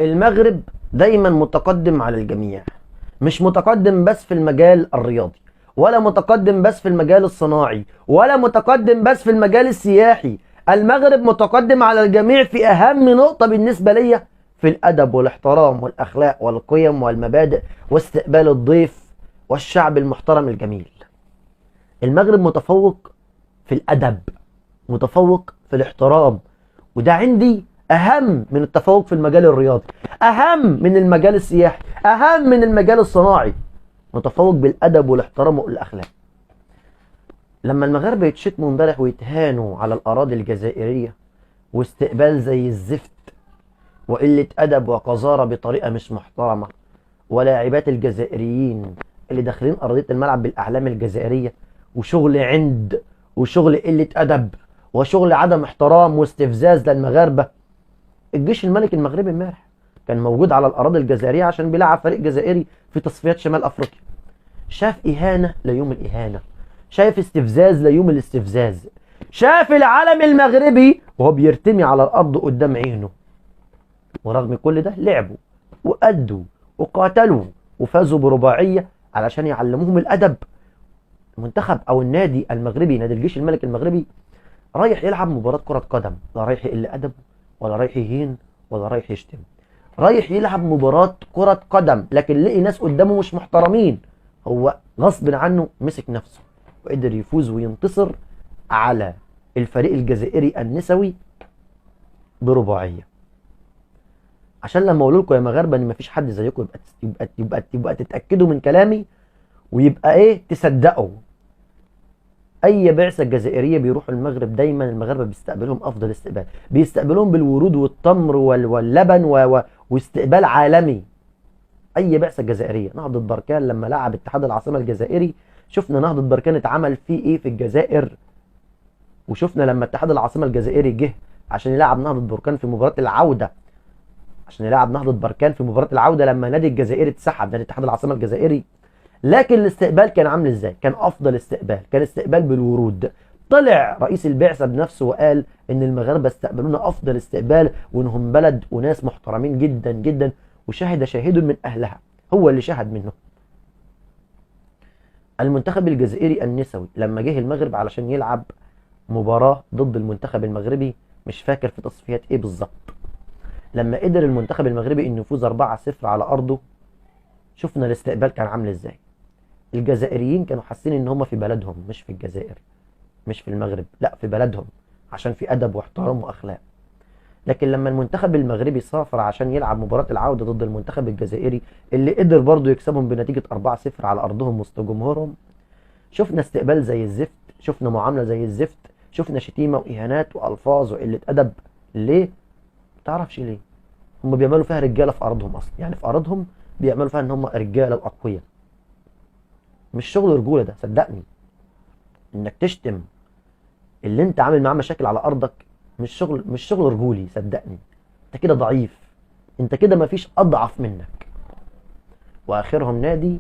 المغرب دايما متقدم على الجميع، مش متقدم بس في المجال الرياضي، ولا متقدم بس في المجال الصناعي، ولا متقدم بس في المجال السياحي. المغرب متقدم على الجميع في أهم نقطة بالنسبة لي، في الأدب والاحترام والأخلاق والقيم والمبادئ واستقبال الضيف والشعب المحترم الجميل. المغرب متفوق في الأدب، متفوق في الاحترام، وده عندي أهم من التفوق في المجال الرياضي، أهم من المجال السياحي، أهم من المجال الصناعي. متفوق بالأدب والاحترام والأخلاق. لما المغاربة يتشتموا امبارح ويتهانوا على الأراضي الجزائرية واستقبال زي الزفت وقلة أدب وقذارة بطريقة مش محترمة، ولاعبات الجزائريين اللي داخلين أرضية الملعب بالأعلام الجزائرية، وشغل عند وشغل قلة أدب وشغل عدم احترام واستفزاز للمغاربة. الجيش الملكي المغربي امبارح كان موجود على الأراضي الجزائرية عشان بيلعب فريق جزائري في تصفيات شمال أفريقيا. شاف إهانة ليوم الإهانة، شايف استفزاز ليوم الاستفزاز، شاف العلم المغربي وهو بيرتمي على الأرض قدام عينه. ورغم كل ده لعبوا وأدوا وقاتلوا وفازوا برباعية علشان يعلموهم الأدب. المنتخب أو النادي المغربي، نادي الجيش الملكي المغربي، رايح يلعب مباراة كرة قدم، لا رايح يقل أدبه ولا رايح يهين ولا رايح يشتم. رايح يلعب مباراة كرة قدم، لكن لقي ناس قدامه مش محترمين. هو غصب عنه مسك نفسه وقدر يفوز وينتصر على الفريق الجزائري النسوي برباعية. عشان لما اقول لكم يا مغاربه ان مفيش حد زيكم يبقى تتاكدوا من كلامي، ويبقى ايه، تصدقوا. اي بعثه جزائريه بيروحوا المغرب دايما المغاربه بيستقبلوهم افضل استقبال، بيستقبلوهم بالورود والتمر واللبن واستقبال عالمي. اي بعثه جزائريه، نهضه بركان لما لعب اتحاد العاصمه الجزائري، شفنا نهضه بركان اتعمل فيه ايه في الجزائر، وشفنا لما اتحاد العاصمه الجزائري جه عشان يلعب نهضه بركان في مباراه العوده، لما نادي الجزائري اتسحب، نادي اتحاد العاصمه الجزائري. لكن الاستقبال كان عامل ازاي؟ كان افضل استقبال، كان استقبال بالورود. طلع رئيس البعثه بنفسه وقال ان المغاربه استقبلونا افضل استقبال، وانهم بلد وناس محترمين جدا جدا، وشهد شاهد من اهلها، هو اللي شهد منه. المنتخب الجزائري النسوي لما جه المغرب علشان يلعب مباراه ضد المنتخب المغربي، مش فاكر في تصفيات ايه بالظبط، لما قدر المنتخب المغربي انه يفوز 4-0 على ارضه، شفنا الاستقبال كان عامل ازاي. الجزائريين كانوا حاسين ان هم في بلدهم، مش في الجزائر، مش في المغرب، لا في بلدهم، عشان في ادب واحترام واخلاق. لكن لما المنتخب المغربي سافر عشان يلعب مباراة العودة ضد المنتخب الجزائري اللي قدر برضه يكسبهم بنتيجة 4-0 على ارضهم وسط جمهورهم، شفنا استقبال زي الزفت، شفنا معاملة زي الزفت، شفنا شتيمة واهانات والفاظ وقلة ادب. ليه؟ متعرفش ليه. هم بيعملوا فيها رجاله في ارضهم اصلا، يعني في ارضهم بيعملوا فيها ان هم رجاله واقوياء. مش شغل رجوله ده، صدقني. انك تشتم اللي انت عامل معاه مشاكل على ارضك مش شغل رجولي، صدقني. انت كده ضعيف، انت كده مفيش اضعف منك. واخرهم نادي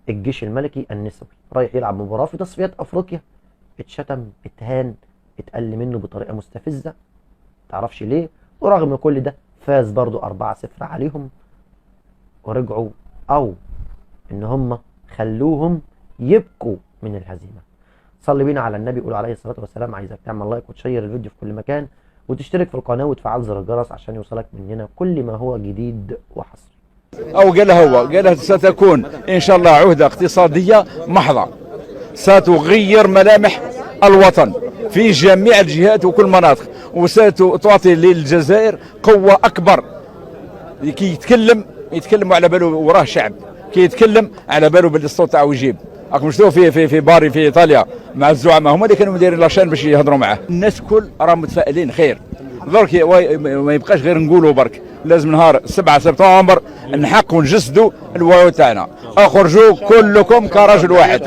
الجيش الملكي النسوي رايح يلعب مباراه في تصفيات افريقيا، اتشتم، اتهان، اتقل منه بطريقه مستفزه، متعرفش ليه. ورغم كل ده فاز برضو 4-0 عليهم، ورجعوا او ان هم خلوهم يبكوا من الهزيمة. صلي بينا على النبي، قول عليه الصلاة والسلام. عايزك تعمل لايك وتشير الفيديو في كل مكان، وتشترك في القناة وتفعل زر الجرس عشان يوصلك مننا كل ما هو جديد وحصري. أو قالها ستكون إن شاء الله عهدة اقتصادية محضة ستغير ملامح الوطن في جميع الجهات وكل المناطق، وستعطي للجزائر قوة أكبر. كي يتكلم على باله وراه شعب، كي يتكلم على باله باللي الصوت تاعو يجيب. راكم شفتوا في باري في ايطاليا مع الزعماء، هما اللي كانوا مديرين لاشين باش يهضروا معاه. الناس كل راهم متفائلين خير. درك ما يبقاش غير نقولوا برك، لازم نهار 7 سبتمبر نحقوا نجسدوا الوعود تاعنا. اخرجوا كلكم كرجل واحد.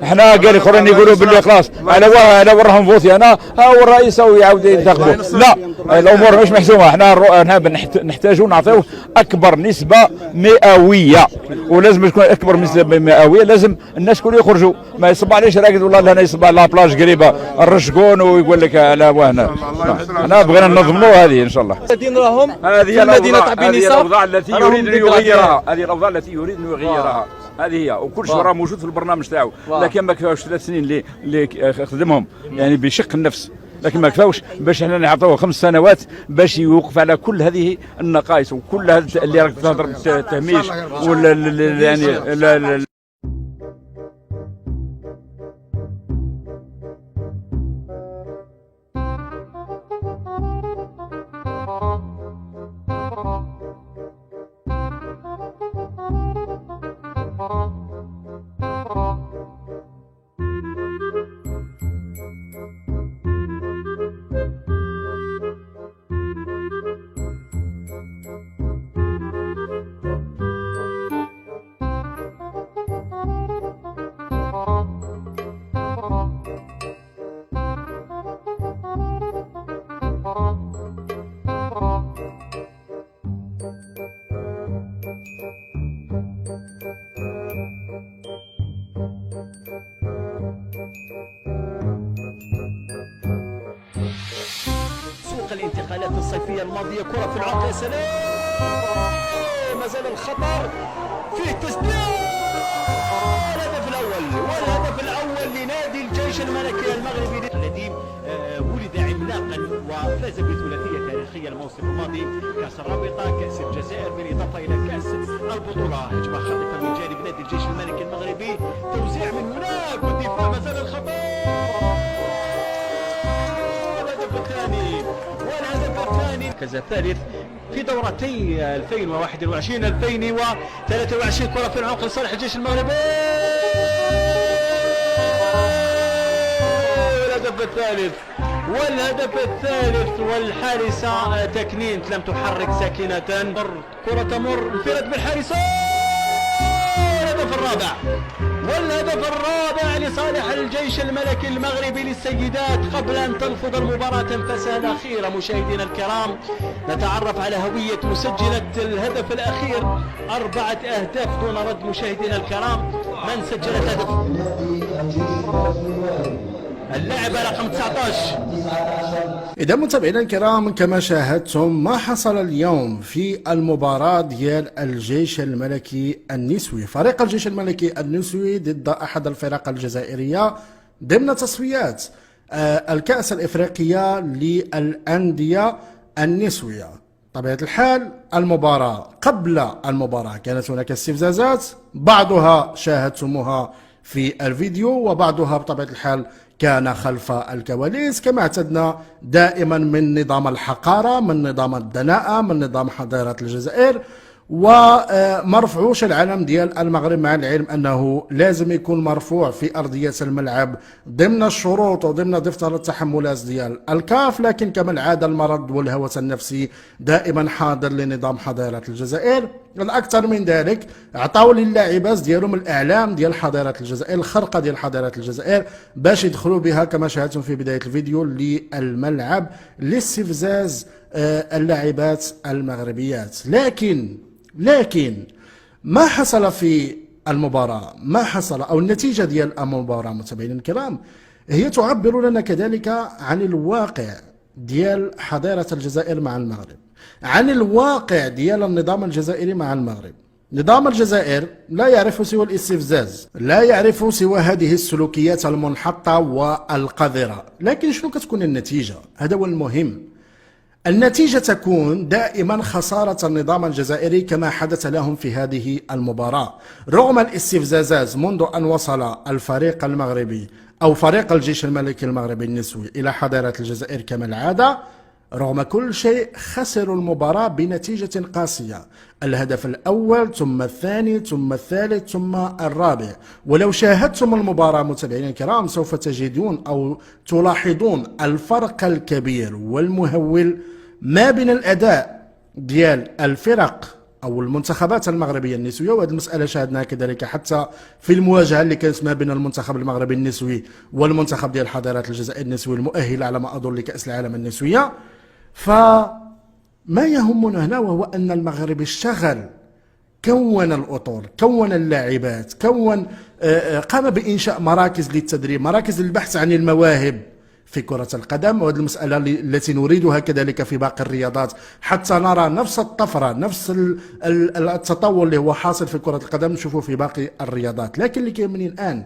احنا قال اخرين يقولوا باللي خلاص على وراهم فوتي انا ها الرئيس يعاود ينتخبوا. لا، الامور مش محسومه. احنا نحتاجوا نعطيوه اكبر نسبه مئويه، ولازم تكون اكبر نسبه مئويه. لازم الناس الكل يخرجوا، ما يصبحليش راقد والله انا يصبح لا بلاج قريبه الرشقون ويقول لك لا وهنا. انا بغينا ننظموا هذه ان شاء الله. الذين راهم هذه مدينه بنيسا، هذه الاوضاع التي يريد ان يغيرها، هذه الاوضاع التي يريد ان يغيرها. هذه هي، وكل شيء راه موجود في البرنامج تاعو. لكن ما كفاوش 3 سنين اللي خدمهم يعني بشق النفس، لكن ما كفاوش باش احنا نعطوه 5 سنوات باش يوقف على كل هذه النقائص وكل هذا اللي راك تهضر بالتهميش يعني الانتقالات الصيفية الماضية. كرة في العمق، يا سلام، ما زال الخطر فيه تسديد. الهدف الأول، والهدف الأول لنادي الجيش الملكي المغربي الذي ولد عملاقا وفاز بثلاثية تاريخية الموسم الماضي، كأس الرابطة، كأس الجزائر، بالإضافة إلى كأس البطولة. هجمة خاطفة من جانب نادي الجيش الملكي المغربي، توزيع من هناك والدفاع، ما زال الخطر. الهدف الثاني والهدف الثاني كذا الثالث في دورتي 2021 2023. كرة في العمق لصالح الجيش المغربي. الهدف الثالث والحارسة تكنينت لم تحرك ساكنة. كرة تمر، انفراد بالحارسة. والهدف الرابع لصالح الجيش الملكي المغربي للسيدات. قبل أن تنفض المباراة تنفسها الأخيرة مشاهدينا الكرام، نتعرف على هوية مسجلة الهدف الأخير. 4 أهداف دون رد مشاهدينا الكرام. من سجل الهدف؟ اللاعبة رقم 19. إذا متابعينا الكرام، كما شاهدتم ما حصل اليوم في المباراة ديال الجيش الملكي النسوي. فريق الجيش الملكي النسوي ضد أحد الفرق الجزائرية ضمن تصفيات الكأس الإفريقية للأندية النسوية. طبيعة الحال المباراة، قبل المباراة كانت هناك استفزازات، بعضها شاهدتموها في الفيديو وبعضها بطبيعة الحال كان خلف الكواليس، كما اعتدنا دائما من نظام الحقارة، من نظام الدناءة، من نظام حضارة الجزائر. ومرفعوش العلم ديال المغرب، مع العلم أنه لازم يكون مرفوع في أرضية الملعب ضمن الشروط وضمن دفتر التحملات ديال الكاف. لكن كما العادة المرض والهوس النفسي دائما حاضر لنظام حضارة الجزائر. الأكثر من ذلك، عطاو للاعبات ديالهم الإعلام ديال حضارة الجزائر، الخرقة ديال حضارة الجزائر، باش يدخلوا بها كما شاهدتم في بداية الفيديو للملعب لاستفزاز اللاعبات المغربيات. لكن ما حصل في المباراة، ما حصل أو النتيجة ديال المباراة متابعينا الكرام، هي تعبر لنا كذلك عن الواقع ديال حضارة الجزائر مع المغرب، عن الواقع ديال النظام الجزائري مع المغرب. نظام الجزائر لا يعرف سوى الاستفزاز، لا يعرف سوى هذه السلوكيات المنحطة والقذرة. لكن شنو كتكون النتيجة؟ هذا هو المهم. النتيجة تكون دائما خسارة النظام الجزائري كما حدث لهم في هذه المباراة. رغم الاستفزازات منذ أن وصل الفريق المغربي أو فريق الجيش الملكي المغربي النسوي إلى حضارة الجزائر كما العادة، رغم كل شيء خسروا المباراة بنتيجة قاسية. الهدف الأول ثم الثاني ثم الثالث ثم الرابع. ولو شاهدتم المباراة متابعينا الكرام سوف تجدون أو تلاحظون الفرق الكبير والمهول ما بين الأداء ديال الفرق أو المنتخبات المغربية النسوية. وهذه المسألة شاهدناها كذلك حتى في المواجهة اللي كانت ما بين المنتخب المغربي النسوي والمنتخب ديال حضارة الجزائر النسوي المؤهلة على ما أظن لكأس العالم النسوية. فما يهمنا هنا وهو أن المغرب اشتغل، كون الأطر، كون اللاعبات، قام بإنشاء مراكز للتدريب، مراكز للبحث عن المواهب في كرة القدم، وهذه المسألة التي نريدها كذلك في باقي الرياضات حتى نرى نفس الطفرة، نفس التطور اللي هو حاصل في كرة القدم نشوفه في باقي الرياضات. لكن اللي كيهمني الآن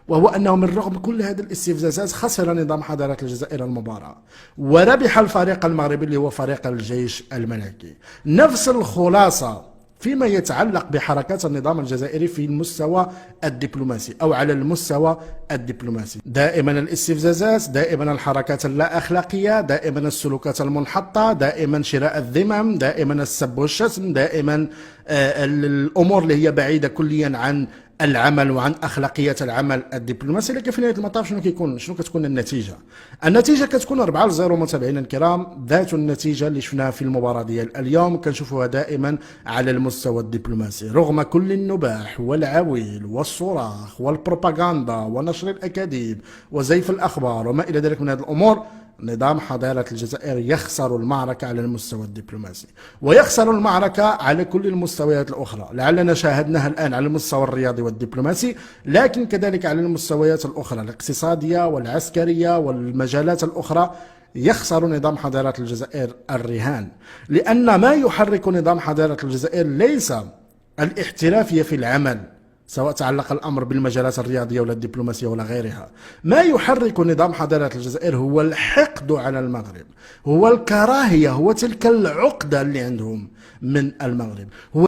وهو أنه من رغم كل هذه الاستفزازات خسر نظام حضارة الجزائر المباراة، وربح الفريق المغربي اللي هو فريق الجيش الملكي. نفس الخلاصة فيما يتعلق بحركات النظام الجزائري في المستوى الدبلوماسي أو على المستوى الدبلوماسي. دائما الاستفزازات، دائما الحركات اللا أخلاقية، دائما السلوكات المنحطة، دائما شراء الذمم، دائما السب والشتم، دائما الأمور اللي هي بعيدة كليا عن العمل وعن اخلاقيات العمل الدبلوماسي. لكن في نهايه المطاف شنو كتكون النتيجه؟ النتيجه كتكون 4-0 متابعينا الكرام، ذات النتيجه اللي شفناها في المباراه ديال اليوم كنشوفوها دائما على المستوى الدبلوماسي، رغم كل النباح والعويل والصراخ والبروباغندا ونشر الاكاذيب وزيف الاخبار وما الى ذلك من هذه الامور. نظام حضارة الجزائر يخسر المعركة على المستوى الدبلوماسي، ويخسر المعركة على كل المستويات الأخرى، لعلنا شاهدناها الآن على المستوى الرياضي والدبلوماسي، لكن كذلك على المستويات الأخرى الاقتصادية والعسكرية والمجالات الأخرى. يخسر نظام حضارة الجزائر الرهان، لأن ما يحرك نظام حضارة الجزائر ليس الاحترافية في العمل، سواء تعلق الأمر بالمجالات الرياضية ولا الدبلوماسية ولا غيرها. ما يحرك نظام حضارة الجزائر هو الحقد على المغرب، هو الكراهية، هو تلك العقدة اللي عندهم من المغرب، هو